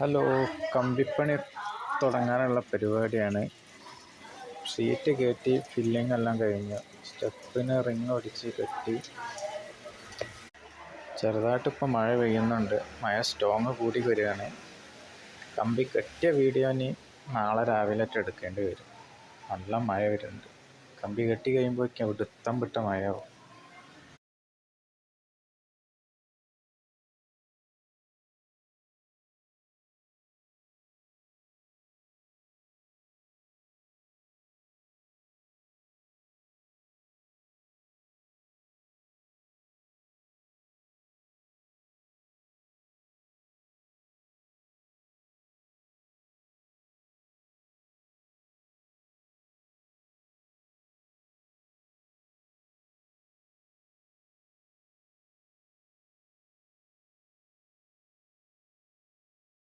Hello, കമ്പിപ്പണി തുടങ്ങാനുള്ള പരിപാടിയാണ്. Sheet കയറ്റി ഫില്ലിംഗ് എല്ലാം കഴിഞ്ഞു. സ്റ്റെപ്പിന് റിങ് ഒടിച്ച് കെട്ടി. ചെറുതായിട്ടിപ്പോൾ മഴ പെയ്യുന്നുണ്ട്. മഴ സ്ട്രോങ് കൂടി വരികയാണ്. കമ്പി കെട്ടിയ വീഡിയോ ഇനി നാളെ രാവിലെ എടുക്കേണ്ടി വരും. നല്ല മഴ വരുന്നുണ്ട്. കമ്പി കെട്ടി കഴിയുമ്പോഴേക്കും ഒടുത്തം വിട്ട മഴയാവും.